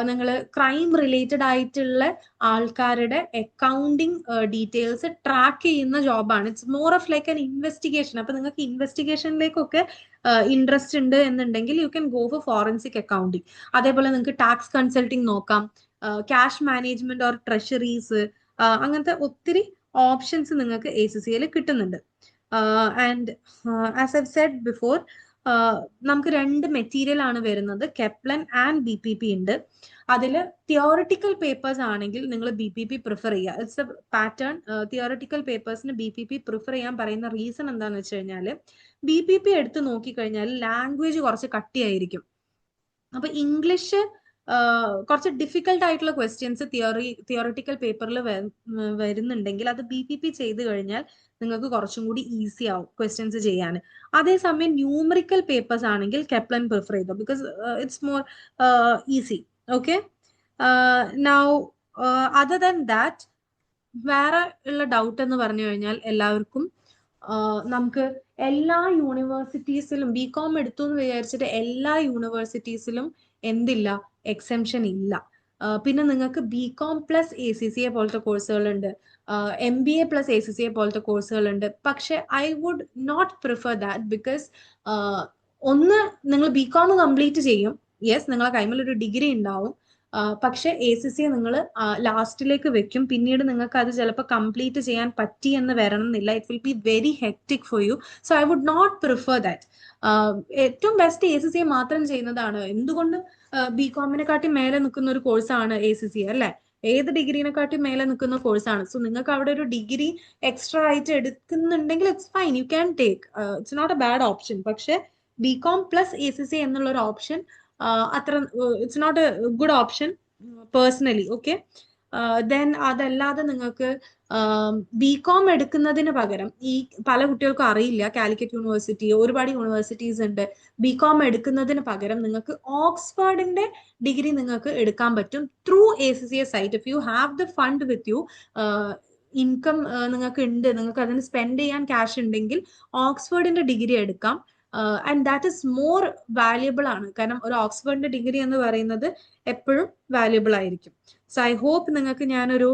നിങ്ങൾ ക്രൈം റിലേറ്റഡ് ആയിട്ടുള്ള ആൾക്കാരുടെ അക്കൗണ്ടിങ് ഡീറ്റെയിൽസ് ട്രാക്ക് ചെയ്യുന്ന ജോബാണ്. It's more of like an investigation. അപ്പൊ നിങ്ങൾക്ക് ഇൻവെസ്റ്റിഗേഷനിലേക്കൊക്കെ ഇൻട്രസ്റ്റ് ഉണ്ട് എന്നുണ്ടെങ്കിൽ you can go for forensic accounting. അതേപോലെ നിങ്ങൾക്ക് ടാക്സ് കൺസൾട്ടിങ് നോക്കാം, ക്യാഷ് മാനേജ്മെന്റ് ഓർ ട്രഷറീസ്, അങ്ങനത്തെ ഒത്തിരി ഓപ്ഷൻസ് നിങ്ങൾക്ക് ACCA കിട്ടുന്നുണ്ട്. And as I said before, നമുക്ക് 2 മെറ്റീരിയൽ ആണ് വരുന്നത്, കെപ്ലൻ ആൻഡ് BPP ഉണ്ട്. അതിൽ തിയോറിറ്റിക്കൽ പേപ്പേഴ്സ് ആണെങ്കിൽ നിങ്ങൾ BPP പ്രിഫർ ചെയ്യുക. It's a pattern. തിയോറിറ്റിക്കൽ പേപ്പേഴ്സിന് BPP പ്രിഫർ ചെയ്യാൻ പറയുന്ന റീസൺ എന്താണെന്ന് വെച്ച് കഴിഞ്ഞാൽ, BPP എടുത്ത് നോക്കിക്കഴിഞ്ഞാൽ ലാംഗ്വേജ് കുറച്ച് കട്ടിയായിരിക്കും. അപ്പൊ ഇംഗ്ലീഷ് കുറച്ച് ഡിഫിക്കൽട്ട് ആയിട്ടുള്ള ക്വസ്റ്റ്യൻസ് തിയോറിറ്റിക്കൽ പേപ്പറിൽ വരുന്നുണ്ടെങ്കിൽ അത് BPP ചെയ്ത് കഴിഞ്ഞാൽ നിങ്ങൾക്ക് കുറച്ചും കൂടി ഈസി ആവും ക്വസ്റ്റ്യൻസ് ചെയ്യാൻ. അതേസമയം ന്യൂമറിക്കൽ പേപ്പേഴ്സ് ആണെങ്കിൽ കെപ്ലൻ പ്രിഫർ ചെയ്തോ, because it's more easy. Okay, now other than that വേറെ ഉള്ള ഡൗട്ട് എന്ന് പറഞ്ഞു കഴിഞ്ഞാൽ, എല്ലാവർക്കും നമുക്ക് എല്ലാ യൂണിവേഴ്സിറ്റീസിലും BCom എടുത്തു എന്ന് വിചാരിച്ചിട്ട് എല്ലാ യൂണിവേഴ്സിറ്റീസിലും എന്തില്ല, എക്സെംഷൻ ഇല്ല. പിന്നെ നിങ്ങൾക്ക് BCom പ്ലസ് ACCA പോലത്തെ കോഴ്സുകളുണ്ട്, MBA പ്ലസ് ACCA പോലത്തെ കോഴ്സുകളുണ്ട്. പക്ഷെ I would not prefer that, because ഒന്ന് നിങ്ങൾ BCom കംപ്ലീറ്റ് ചെയ്യും, യെസ് നിങ്ങളെ കൈമിൽ ഒരു ഡിഗ്രി ഉണ്ടാവും, പക്ഷെ ACCA നിങ്ങൾ ലാസ്റ്റിലേക്ക് വെക്കും. പിന്നീട് നിങ്ങൾക്ക് അത് ചിലപ്പോൾ കംപ്ലീറ്റ് ചെയ്യാൻ പറ്റി എന്ന് വരണമെന്നില്ല. It will be very hectic for you. So I would not prefer that. ഏറ്റവും ബെസ്റ്റ് ACCA മാത്രം ചെയ്യുന്നതാണ്. എന്തുകൊണ്ട് BComനെക്കാട്ടി മേലെ നിൽക്കുന്ന ഒരു കോഴ്സാണ് ACCA അല്ലെ? ഏത് ഡിഗ്രീനെക്കാട്ടി മേലെ നിൽക്കുന്ന കോഴ്സാണ്. സോ നിങ്ങൾക്ക് അവിടെ ഒരു ഡിഗ്രി എക്സ്ട്രാ ആയിട്ട് എടുക്കുന്നുണ്ടെങ്കിൽ it's fine, you can take, it's not a bad option. പക്ഷെ BCom പ്ലസ് ACCA എന്നുള്ള ഒരു ഓപ്ഷൻ അത്ര it's not a good option personally. Okay, then അതല്ലാതെ നിങ്ങൾക്ക് BCom എടുക്കുന്നതിന് പകരം, ഈ പല കുട്ടികൾക്കും അറിയില്ല, കാലിക്കറ്റ് യൂണിവേഴ്സിറ്റി, ഒരുപാട് യൂണിവേഴ്സിറ്റീസ് ഉണ്ട്, BCom എടുക്കുന്നതിന് പകരം നിങ്ങൾക്ക് ഓക്സ്ഫോർഡിന്റെ ഡിഗ്രി നിങ്ങൾക്ക് എടുക്കാൻ പറ്റും through ACCA site. If you have the fund with you, income നിങ്ങൾക്ക് ഉണ്ട്, നിങ്ങൾക്ക് അതിന് സ്പെൻഡ് ചെയ്യാൻ ക്യാഷ് ഉണ്ടെങ്കിൽ ഓക്സ്ഫോർഡിന്റെ ഡിഗ്രി എടുക്കാം. And that is more valuable ആണ്. കാരണം ഒരു ഓക്സ്ഫോർഡിന്റെ ഡിഗ്രി എന്ന് പറയുന്നത് എപ്പോഴും വാല്യുബിൾ ആയിരിക്കും. സോ ഐ ഹോപ്പ് നിങ്ങൾക്ക് ഞാനൊരു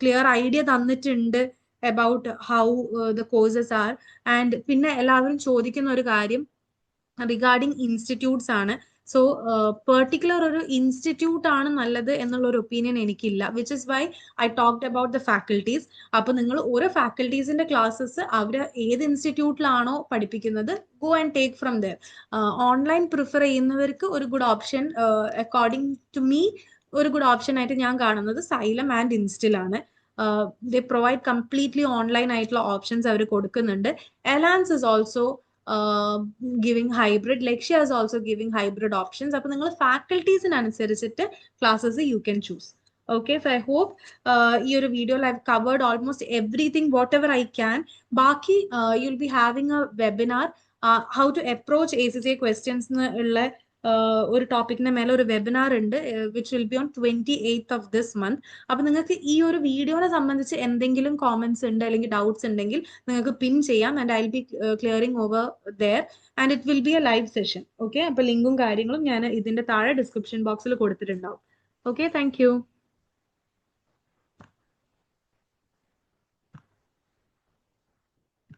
ക്ലിയർ ഐഡിയ തന്നിട്ടുണ്ട് about how the courses are. And പിന്നെ എല്ലാവരും ചോദിക്കുന്ന ഒരു കാര്യം റിഗാർഡിങ് ഇൻസ്റ്റിറ്റ്യൂട്ട്സ് ആണ്. സോ പെർട്ടിക്കുലർ ഒരു ഇൻസ്റ്റിറ്റ്യൂട്ട് ആണ് നല്ലത് എന്നുള്ള ഒരു ഒപ്പീനിയൻ എനിക്കില്ല, which is why I talked about the faculties. അപ്പൊ നിങ്ങൾ ഓരോ ഫാക്കൽറ്റീസിന്റെ ക്ലാസ്സസ് അവർ ഏത് ഇൻസ്റ്റിറ്റ്യൂട്ടിലാണോ പഠിപ്പിക്കുന്നത്, go and take from there. Online prefer ചെയ്യുന്നവർക്ക് ഒരു good option, according to me ഒരു ഗുഡ് ഓപ്ഷൻ ആയിട്ട് ഞാൻ കാണുന്നത് സൈലം ആൻഡ് ഇൻസ്റ്റിൽ ആണ്. ദേ പ്രൊവൈഡ് കംപ്ലീറ്റ്ലി ഓൺലൈൻ ആയിട്ടുള്ള ഓപ്ഷൻസ് അവർ കൊടുക്കുന്നുണ്ട്. Elance is also giving hybrid, Lakshya is also giving hybrid options. അപ്പൊ നിങ്ങൾ ഫാക്കൽറ്റീസിനനുസരിച്ചിട്ട് classes you can choose. Okay, so I hope ഈ ഒരു വീഡിയോയിൽ I've covered almost everything whatever I can. ബാക്കി you'll be having a webinar how to approach ACCA questions ഉള്ള ഒരു ടോപ്പിക്കിന്റെ മേലെ ഒരു വെബിനാർ ഉണ്ട്, which will be on 28th of this month. അപ്പൊ നിങ്ങൾക്ക് ഈ ഒരു വീഡിയോനെ സംബന്ധിച്ച് എന്തെങ്കിലും കോമന്റ്സ് ഉണ്ട് അല്ലെങ്കിൽ ഡൗട്ട്സ് ഉണ്ടെങ്കിൽ നിങ്ങൾക്ക് പിൻ ചെയ്യാം, and I will be clearing over there, and it will be a live session. Okay, അപ്പൊ ലിങ്കും കാര്യങ്ങളും ഞാൻ ഇതിന്റെ താഴെ ഡിസ്ക്രിപ്ഷൻ ബോക്സിൽ കൊടുത്തിട്ടുണ്ടാവും. Okay, thank U.